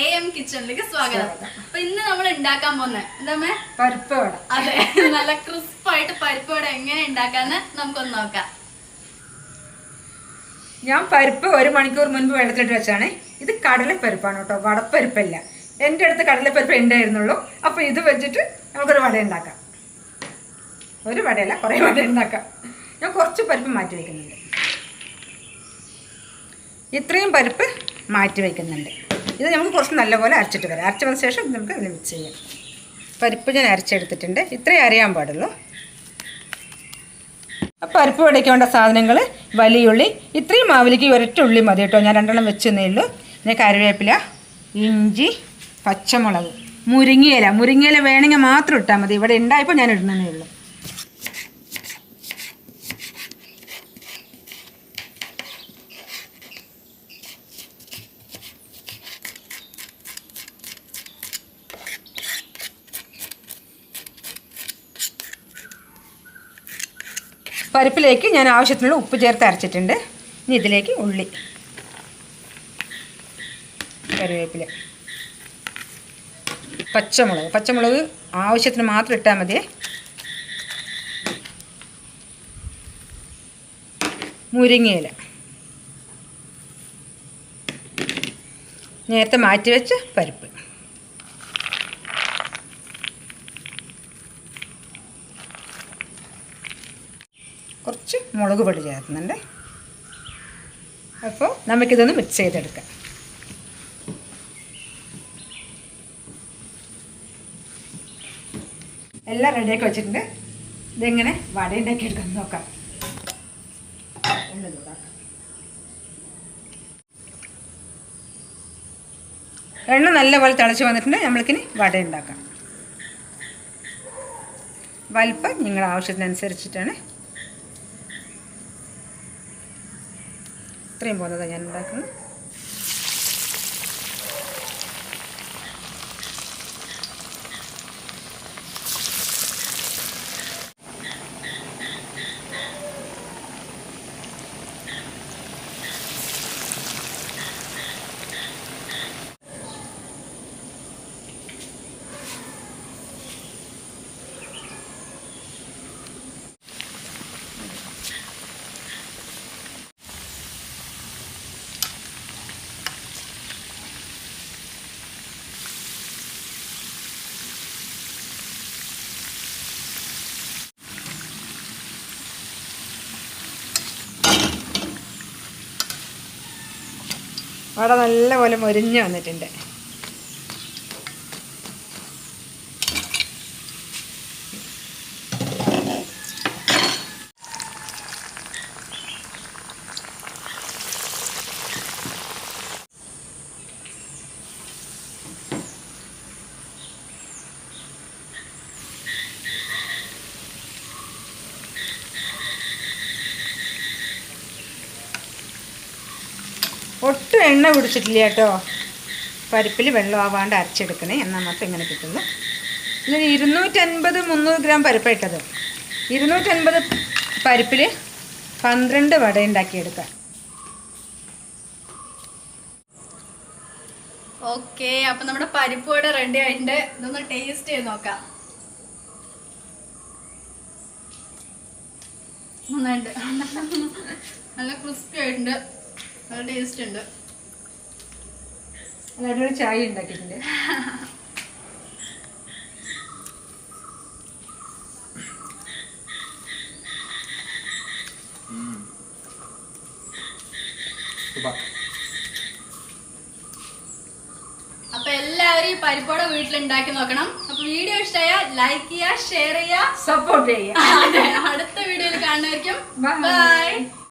AM കിച്ചണിലേക്ക് സ്വാഗതം. അപ്പൊ ഇന്ന് നമ്മൾ ഉണ്ടാക്കാൻ പോകുന്നത് എന്താ? പരിപ്പ് വട. അതെ, നല്ല ക്രിസ്പായിട്ട് പരിപ്പ് വട എങ്ങനെ ഉണ്ടാക്കാന്ന് നമുക്കൊന്ന് നോക്കാം. ഞാൻ പരിപ്പ് 1 മണിക്കൂർ മുൻപ് വെള്ളത്തിലിട്ട് വെച്ചാണ്. ഇത് കടലപ്പരിപ്പാണ് കേട്ടോ, വടപ്പരിപ്പല്ല. എൻ്റെ അടുത്ത് കടലപ്പരിപ്പ് ഉണ്ടായിരുന്നുള്ളൂ. അപ്പോൾ ഇത് വെച്ചിട്ട് നമുക്കൊരു വട ഉണ്ടാക്കാം. ഒരു വടയല്ല, കുറേ വട ഉണ്ടാക്കാം. ഞാൻ കുറച്ച് പരിപ്പ് മാറ്റി വയ്ക്കുന്നുണ്ട്. ഇത്രയും പരിപ്പ് മാറ്റി വയ്ക്കുന്നുണ്ട്. ഇത് നമുക്ക് കുറച്ച് നല്ലപോലെ അരച്ചിട്ട് വരാം. അരച്ച് വന്ന ശേഷം നമുക്ക് അതിൽ മിക്സ് ചെയ്യാം. പരിപ്പ് ഞാൻ അരച്ചെടുത്തിട്ടുണ്ട്. ഇത്രയും അറിയാൻ പാടുള്ളൂ. അപ്പോൾ പരിപ്പ് വടയ്ക്ക് വേണ്ട സാധനങ്ങൾ: വലിയുള്ളി. ഇത്രയും മാവിലേക്ക് ഒരൊറ്റ ഉള്ളി മതി കേട്ടോ. ഞാൻ 2 എണ്ണം വെച്ചെന്നേ ഉള്ളൂ. പിന്നെ കറിവേപ്പില, ഇഞ്ചി, പച്ചമുളക്, മുരിങ്ങയില. മുരിങ്ങയില വേണമെങ്കിൽ മാത്രം ഇട്ടാൽ മതി. ഇവിടെ ഉണ്ടായപ്പോൾ ഞാൻ ഇടുന്നതേ ഉള്ളൂ. പരിപ്പിലേക്ക് ഞാൻ ആവശ്യത്തിനുള്ള ഉപ്പ് ചേർത്ത് അരച്ചിട്ടുണ്ട്. ഇനി ഇതിലേക്ക് ഉള്ളി, കറിവേപ്പില, പച്ചമുളക് ആവശ്യത്തിന് മാത്രം ഇട്ടാൽ മതി. മുരിങ്ങയില, നേരത്തെ മാറ്റി വെച്ച പരിപ്പ്, കുറച്ച് മുളക് പൊടി ചേർക്കുന്നുണ്ട്. അപ്പോൾ നമുക്കിതൊന്ന് മിക്സ് ചെയ്തെടുക്കാം. എല്ലാം റെഡിയാക്കി വെച്ചിട്ടുണ്ട്. ഇതെങ്ങനെ വട ഉണ്ടാക്കിയെടുക്കാൻ നോക്കാം. എണ്ണ നല്ലപോലെ തിളച്ച് വന്നിട്ടുണ്ട്. നമ്മൾക്കിനി വട ഉണ്ടാക്കാം. വലിപ്പം നിങ്ങളുടെ ആവശ്യത്തിനനുസരിച്ചിട്ടാണ്. ഇത്രയും പോകുന്നതാണ് ഞാൻ ഉണ്ടാക്കുന്നത്. വട നല്ലപോലെ മൊരിഞ്ഞ് വന്നിട്ടുണ്ട്. ഒട്ടും എണ്ണ പിടിച്ചിട്ടില്ല കേട്ടോ. പരിപ്പിൽ വെള്ളം ആവാണ്ട് അരച്ചെടുക്കണേ, എന്നാൽ മാത്രം ഇങ്ങനെ കിട്ടുള്ളൂ. ഇത് 250-300 ഗ്രാം പരിപ്പാണ് ഇട്ടത്. 250 പരിപ്പിൽ 12 വട ഉണ്ടാക്കിയെടുക്കാം. ഓക്കെ, അപ്പം നമ്മുടെ പരിപ്പ് വട റെഡി ആയിട്ടുണ്ട്. ഇതൊന്ന് ടേസ്റ്റ് ചെയ്ത് നോക്കാം. നന്നായിട്ട് നല്ല ക്രിസ്പി ആയിട്ടുണ്ട്. നല്ല ടേസ്റ്റ് ഉണ്ട്. അതൊരു ചായ ഉണ്ടാക്കിയിട്ടുണ്ട്. അപ്പൊ എല്ലാവരും ഈ പരിപ്പോട വീട്ടിലുണ്ടാക്കി നോക്കണം. അപ്പൊ വീഡിയോ ഇഷ്ടമായ ലൈക്ക് ചെയ്യുക, ഷെയർ ചെയ്യുക, സപ്പോർട്ട് ചെയ്യുക. അടുത്ത വീഡിയോയിൽ കാണുന്നതായിരിക്കും. ബൈ.